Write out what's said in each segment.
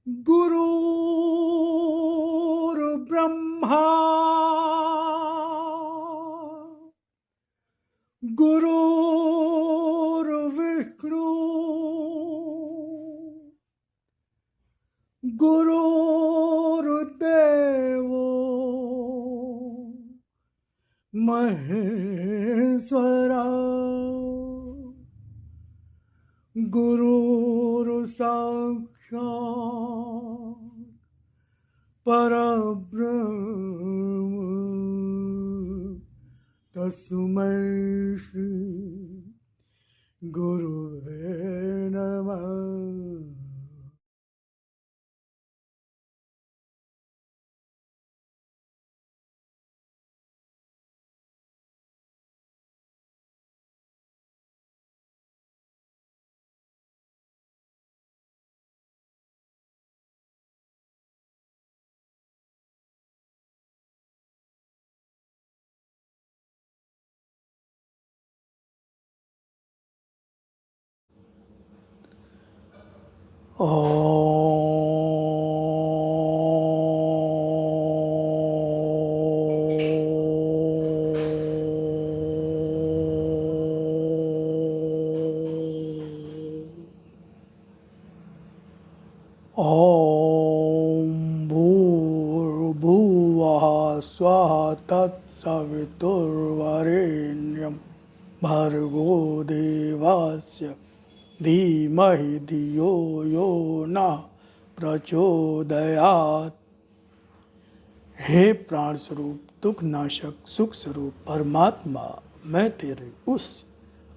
गुरुर्ब्रह्मा गुरुर्विष्णु गुरुर्देवो महेश्वरा गुरुर्साक्षात् परब्रह्म तस्मै श्री गुरुवे नमः। ॐ भूर्भुवः स्वः तत्सवितुर्वरेण्यं भर्गो देवस्य धीमहि धियो यो नः प्रचोदयात्। हे प्राण स्वरूप, दुख नाशक, सुख स्वरूप परमात्मा, मैं तेरे उस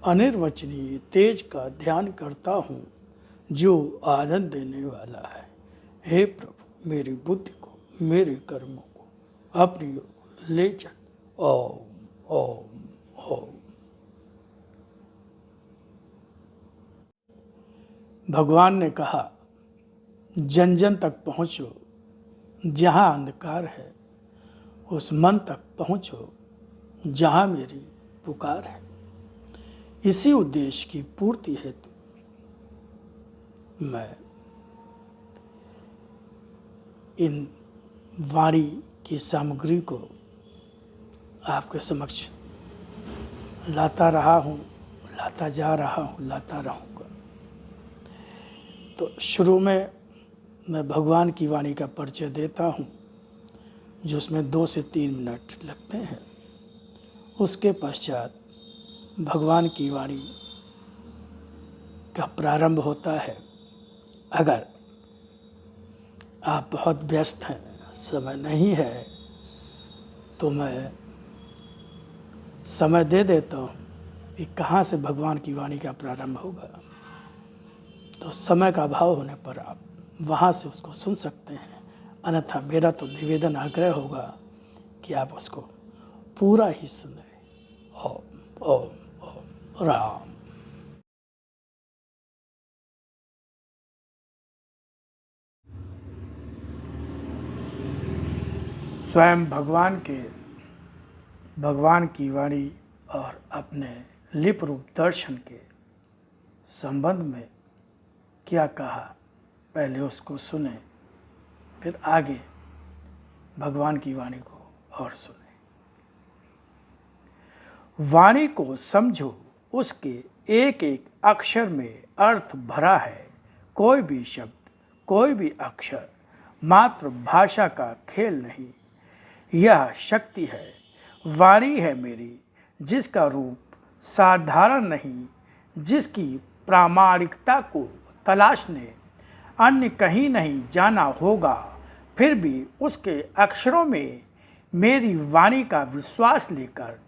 अनिर्वचनीय तेज का ध्यान करता हूँ जो आनंद देने वाला है। हे प्रभु, मेरी बुद्धि को, मेरे कर्मों को अपनी ओर ले चल। ओम ओम ओम। भगवान ने कहा, जन जन तक पहुँचो, जहाँ अंधकार है उस मन तक पहुँचो जहाँ मेरी पुकार है। इसी उद्देश्य की पूर्ति हेतु मैं इन वाणी की सामग्री को आपके समक्ष लाता रहा हूँ, लाता जा रहा हूँ, लाता रहूँगा। तो शुरू में मैं भगवान की वाणी का परिचय देता हूँ, जिसमें 2 से 3 मिनट लगते हैं। उसके पश्चात भगवान की वाणी का प्रारंभ होता है। अगर आप बहुत व्यस्त हैं, समय नहीं है, तो मैं समय दे देता हूँ कि कहाँ से भगवान की वाणी का प्रारंभ होगा। तो समय का अभाव होने पर आप वहाँ से उसको सुन सकते हैं, अन्यथा मेरा तो निवेदन आग्रह होगा कि आप उसको पूरा ही सुने। ओम ओम ओम राम। स्वयं भगवान की वाणी और अपने लिप रूप दर्शन के संबंध में क्या कहा, पहले उसको सुने, फिर आगे भगवान की वाणी को और सुने। वाणी को समझो, उसके एक एक अक्षर में अर्थ भरा है। कोई भी शब्द, कोई भी अक्षर मात्र भाषा का खेल नहीं, यह शक्ति है। वाणी है मेरी, जिसका रूप साधारण नहीं, जिसकी प्रामाणिकता को तलाशने अन्य कहीं नहीं जाना होगा, फिर भी उसके अक्षरों में मेरी वाणी का विश्वास लेकर,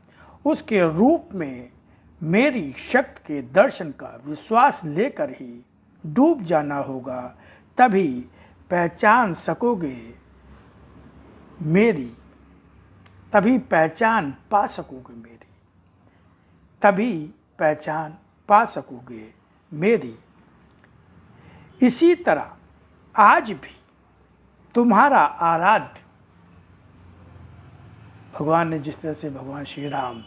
उसके रूप में मेरी शक्ति के दर्शन का विश्वास लेकर ही डूब जाना होगा। तभी पहचान सकोगे मेरी, तभी पहचान पा सकोगे मेरी, तभी पहचान पा सकोगे मेरी। इसी तरह आज भी तुम्हारा आराध्य भगवान ने, जिस तरह से भगवान श्री राम,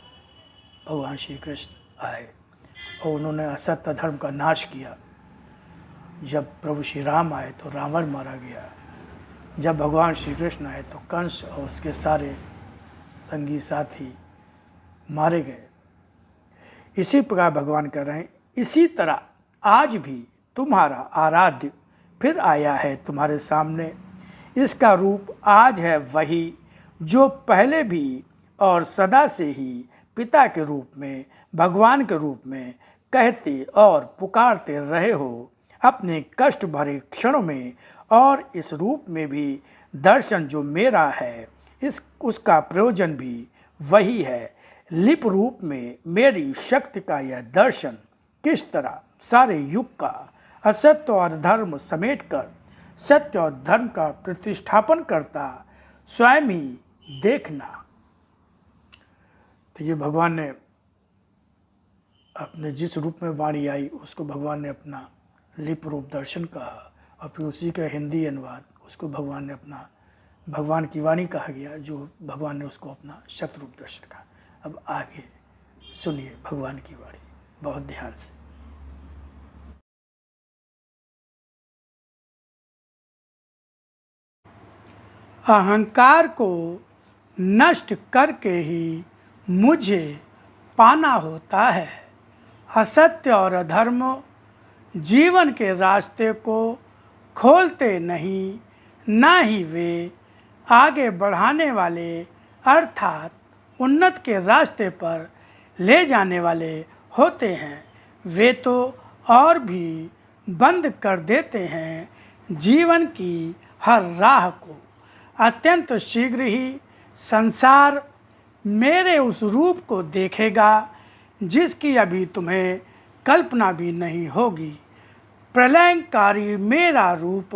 भगवान श्री कृष्ण आए और उन्होंने असत्य धर्म का नाश किया, जब प्रभु श्री राम आए तो रावण मारा गया, जब भगवान श्री कृष्ण आए तो कंस और उसके सारे संगी साथी मारे गए। इसी प्रकार भगवान कह रहे हैं, इसी तरह आज भी तुम्हारा आराध्य फिर आया है तुम्हारे सामने। इसका रूप आज है वही जो पहले भी और सदा से ही पिता के रूप में, भगवान के रूप में कहते और पुकारते रहे हो अपने कष्ट भरे क्षणों में। और इस रूप में भी दर्शन जो मेरा है उसका प्रयोजन भी वही है। लिप रूप में मेरी शक्ति का यह दर्शन किस तरह सारे युग का असत्य और धर्म समेटकर सत्य और धर्म का प्रतिष्ठापन करता स्वयं ही देखना। तो ये भगवान ने अपने जिस रूप में वाणी आई उसको भगवान ने अपना लिप रूप दर्शन कहा, और फिर उसी का हिंदी अनुवाद उसको भगवान ने अपना भगवान की वाणी कहा गया, जो भगवान ने उसको अपना शत रूप दर्शन कहा। अब आगे सुनिए भगवान की वाणी बहुत ध्यान से। अहंकार को नष्ट करके ही मुझे पाना होता है। असत्य और अधर्म जीवन के रास्ते को खोलते नहीं, ना ही वे आगे बढ़ाने वाले अर्थात उन्नत के रास्ते पर ले जाने वाले होते हैं। वे तो और भी बंद कर देते हैं जीवन की हर राह को। अत्यंत शीघ्र ही संसार मेरे उस रूप को देखेगा जिसकी अभी तुम्हें कल्पना भी नहीं होगी। प्रलयंकारी मेरा रूप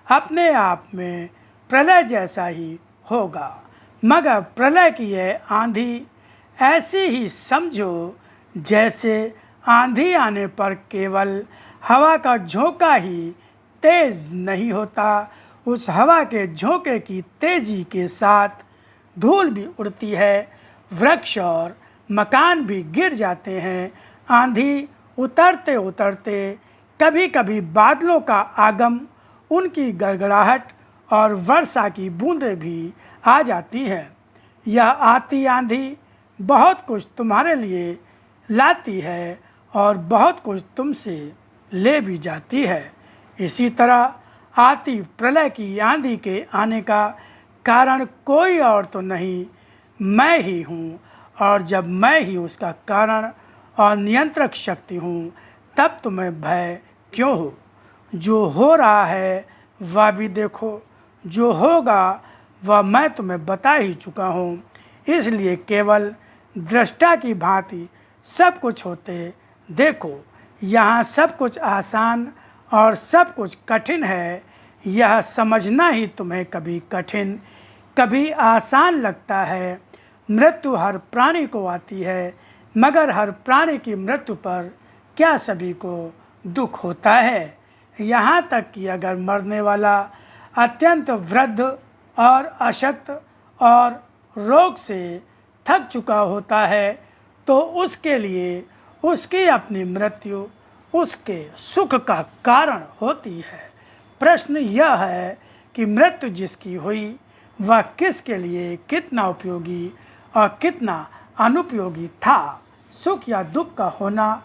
अपने आप में प्रलय जैसा ही होगा, मगर प्रलय की यह आंधी ऐसी ही समझो जैसे आंधी आने पर केवल हवा का झोंका ही तेज नहीं होता, उस हवा के झोंके की तेजी के साथ धूल भी उड़ती है, वृक्ष और मकान भी गिर जाते हैं। आंधी उतरते उतरते कभी कभी बादलों का आगम, उनकी गड़गड़ाहट और वर्षा की बूंदें भी आ जाती हैं। यह आती आंधी बहुत कुछ तुम्हारे लिए लाती है और बहुत कुछ तुमसे ले भी जाती है। इसी तरह आती प्रलय की आंधी के आने का कारण कोई और तो नहीं, मैं ही हूँ। और जब मैं ही उसका कारण और नियंत्रक शक्ति हूँ, तब तुम्हें भय क्यों हो? जो हो रहा है वह भी देखो, जो होगा वह मैं तुम्हें बता ही चुका हूँ। इसलिए केवल दृष्टा की भांति सब कुछ होते देखो। यहाँ सब कुछ आसान और सब कुछ कठिन है। यह समझना ही तुम्हें कभी कठिन कभी आसान लगता है। मृत्यु हर प्राणी को आती है, मगर हर प्राणी की मृत्यु पर क्या सभी को दुख होता है? यहाँ तक कि अगर मरने वाला अत्यंत वृद्ध और अशक्त और रोग से थक चुका होता है, तो उसके लिए उसकी अपनी मृत्यु उसके सुख का कारण होती है। प्रश्न यह है कि मृत्यु जिसकी हुई वह किसके लिए कितना उपयोगी और कितना अनुपयोगी था। सुख या दुख का होना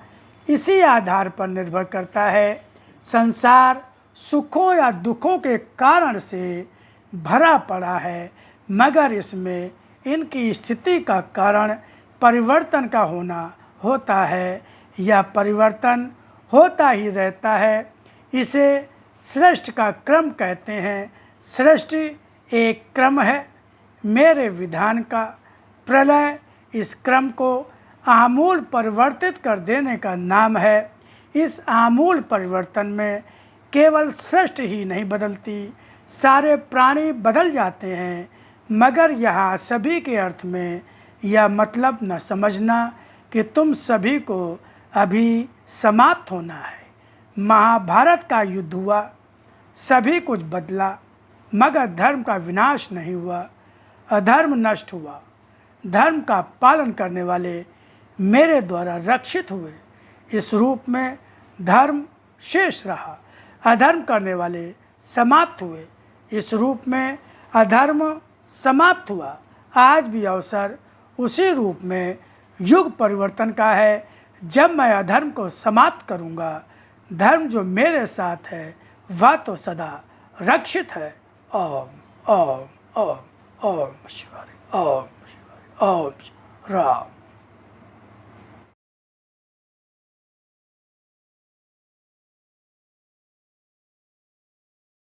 इसी आधार पर निर्भर करता है। संसार सुखों या दुखों के कारण से भरा पड़ा है, मगर इसमें इनकी स्थिति का कारण परिवर्तन का होना होता है। यह परिवर्तन होता ही रहता है। इसे सृष्टि का क्रम कहते हैं। सृष्टि एक क्रम है मेरे विधान का। प्रलय इस क्रम को आमूल परिवर्तित कर देने का नाम है। इस आमूल परिवर्तन में केवल सृष्टि ही नहीं बदलती, सारे प्राणी बदल जाते हैं। मगर यहाँ सभी के अर्थ में यह मतलब न समझना कि तुम सभी को अभी समाप्त होना है। महाभारत का युद्ध हुआ, सभी कुछ बदला, मगर धर्म का विनाश नहीं हुआ, अधर्म नष्ट हुआ। धर्म का पालन करने वाले मेरे द्वारा रक्षित हुए। इस रूप में धर्म शेष रहा, अधर्म करने वाले समाप्त हुए। इस रूप में अधर्म समाप्त हुआ। आज भी अवसर उसी रूप में युग परिवर्तन का है, जब मैं अधर्म को समाप्त करूंगा। धर्म जो मेरे साथ है वह तो सदा रक्षित है। ओम ओम ओम ओम शिवाय, ओम शिवाय, ओम राम।